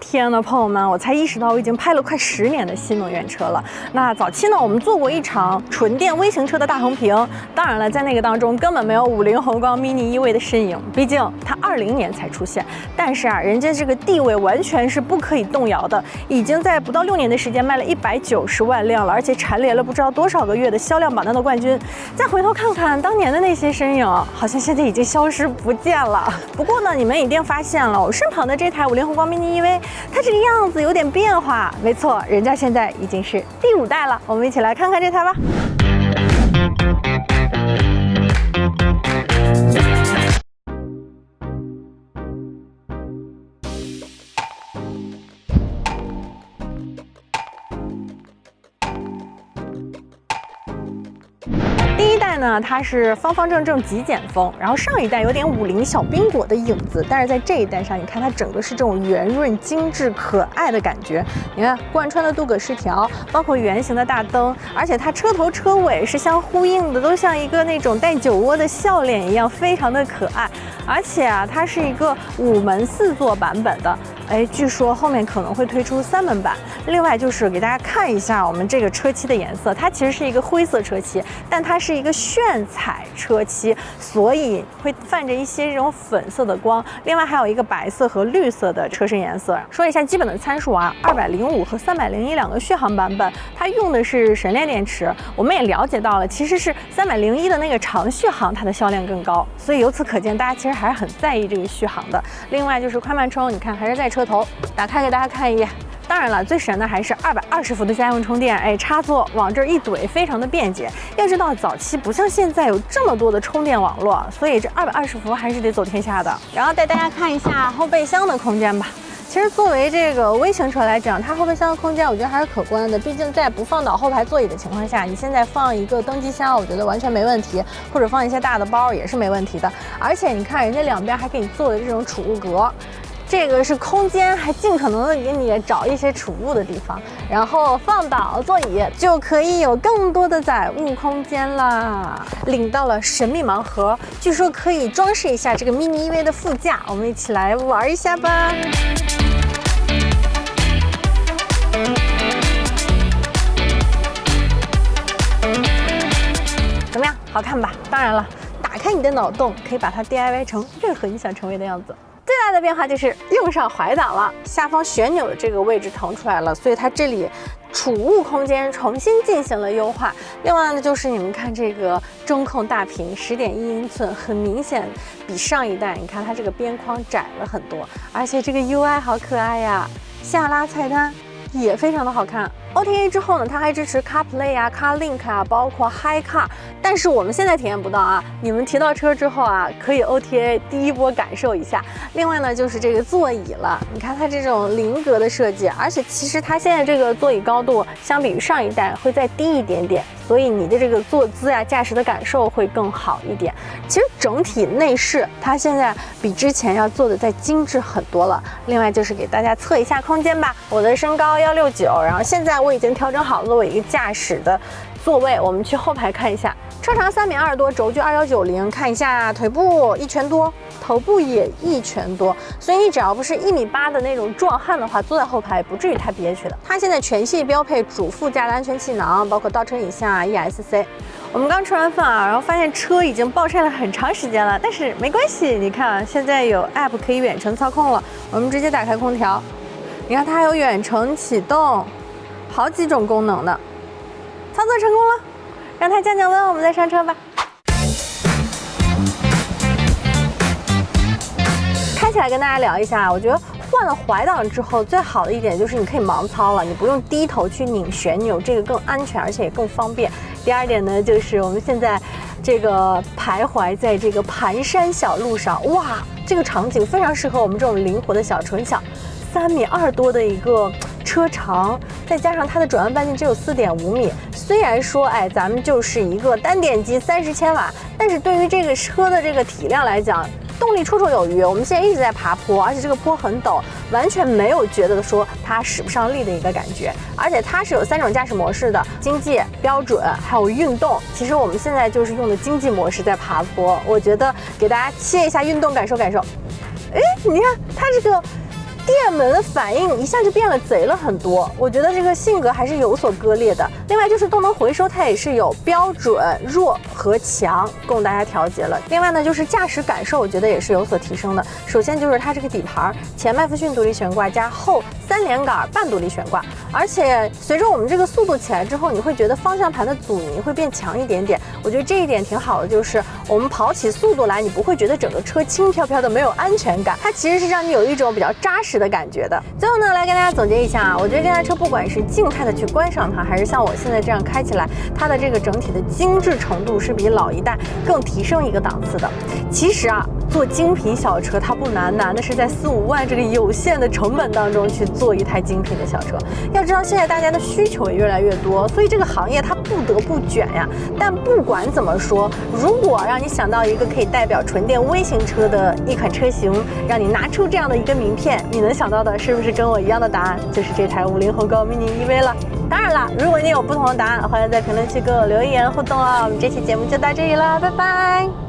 天呐，朋友们，我才意识到我已经拍了快10年的新能源车了。那早期呢，我们做过一场纯电微型车的大横屏，当然了，在那个当中根本没有50宏光 mini EV 的身影，毕竟它20年才出现。但是啊，人家这个地位完全是不可以动摇的，已经在不到6年的时间卖了190万辆了，而且蝉联了不知道多少个月的销量榜单的冠军。再回头看看当年的那些身影，好像现在已经消失不见了。不过呢，你们一定发现了，我身旁的这台50宏光 mini EV， 它这个样子有点变化。没错，人家现在已经是第5代了。我们一起来看看这台吧。第一代呢，它是方方正正极简风，然后上一代有点50小宾果的影子，但是在这一代上，你看它整个是这种圆润、精致、可爱的感觉。你看贯穿的镀铬饰条，包括圆形的大灯，而且它车头车尾是相呼应的，都像一个那种带酒窝的笑脸一样，非常的可爱。而且啊，它是一个5门4座版本的。据说后面可能会推出3门版。另外就是给大家看一下我们这个车漆的颜色，它其实是一个灰色车漆，但它是一个炫彩车漆，所以会泛着一些这种粉色的光。另外还有一个白色和绿色的车身颜色。说一下基本的参数啊，205和301两个续航版本，它用的是神炼电池。我们也了解到了，其实是301的那个长续航它的销量更高，所以由此可见，大家其实还是很在意这个续航的。另外就是快慢充，你看还是在车头，打开给大家看一眼。当然了，最神的还是220伏的家用充电，插座往这儿一怼，非常的便捷。要知道早期不像现在有这么多的充电网络，所以这220伏还是得走天下的。然后带大家看一下后备箱的空间吧。其实作为这个微型车来讲，它后备箱的空间我觉得还是可观的。毕竟在不放倒后排座椅的情况下，你现在放一个登机箱，我觉得完全没问题，或者放一些大的包也是没问题的。而且你看人家两边还给你做的这种储物格。这个是空间，还尽可能的给你找一些储物的地方，然后放倒座椅就可以有更多的载物空间啦。领到了神秘盲盒，据说可以装饰一下这个 mini EV 的副驾，我们一起来玩一下吧。怎么样，好看吧？当然了，打开你的脑洞，可以把它 DIY 成任何你想成为的样子。最大的变化就是用上怀档了，下方旋钮的这个位置腾出来了，所以它这里储物空间重新进行了优化。另外呢，就是你们看这个中控大屏10.1英寸，很明显比上一代，你看它这个边框窄了很多，而且这个 UI 好可爱呀，下拉菜单也非常的好看。OTA 之后呢，它还支持 CarPlay 啊、CarLink 啊，包括 HiCar， 但是我们现在体验不到啊。你们提到车之后啊，可以 OTA 第一波感受一下。另外呢，就是这个座椅了，你看它这种菱格的设计，而且其实它现在这个座椅高度相比于上一代会再低一点点，所以你的这个坐姿啊、驾驶的感受会更好一点。其实整体内饰它现在比之前要做的再精致很多了。另外就是给大家测一下空间吧，我的身高169，然后现在我已经调整好了我一个驾驶的座位，我们去后排看一下。车长3.2米多，轴距2190，看一下腿部1拳多，头部也1拳多，所以你只要不是1.8米的那种壮汉的话，坐在后排不至于太憋屈的。它现在全系标配主副驾的安全气囊，包括倒车影像ESC。我们刚吃完饭啊，然后发现车已经暴晒了很长时间了，但是没关系，你看现在有 App 可以远程操控了，我们直接打开空调，你看它还有远程启动，好几种功能呢。操作成功了，让它降降温，我们再上车吧。开起来跟大家聊一下，我觉得换了怀档之后，最好的一点就是你可以盲操了，你不用低头去拧旋钮，这个更安全，而且也更方便。第二点呢，就是我们现在这个徘徊在这个盘山小路上，哇，这个场景非常适合我们这种灵活的小纯小。3.2米多的一个车长，再加上它的转弯半径只有4.5米。虽然说，咱们就是一个单点机30千瓦，但是对于这个车的这个体量来讲，动力绰绰有余。我们现在一直在爬坡，而且这个坡很陡，完全没有觉得说它使不上力的一个感觉。而且它是有3种驾驶模式的，经济、标准还有运动。其实我们现在就是用的经济模式在爬坡，我觉得给大家切一下运动感受感受。你看它这个颠业门的反应一下就变了贼了很多。我觉得这个性格还是有所割裂的。另外就是动能回收，它也是有标准、弱和强供大家调节了。另外呢，就是驾驶感受，我觉得也是有所提升的。首先就是它这个底盘前麦弗逊独立悬挂加后3连杆半独立悬挂，而且随着我们这个速度起来之后，你会觉得方向盘的阻尼会变强一点点。我觉得这一点挺好的，就是我们跑起速度来，你不会觉得整个车轻飘飘的没有安全感，它其实是让你有一种比较扎实的感觉的。最后呢，来跟大家总结一下啊，我觉得这台车不管是静态的去观赏它，还是像我现在这样开起来，它的这个整体的精致程度是比老一代更提升一个档次的。其实啊，做精品小车它不难，难的是在4、5万这个有限的成本当中去做一台精品的小车。要知道现在大家的需求也越来越多，所以这个行业它不得不卷呀。但不管怎么说，如果让你想到一个可以代表纯电微型车的一款车型，让你拿出这样的一个名片，你能想到的是不是跟我一样的答案？就是这台50宏高 mini EV 了。当然了，如果你有不同的答案，欢迎在评论区给我留言互动哦。我们这期节目就到这里了，拜拜。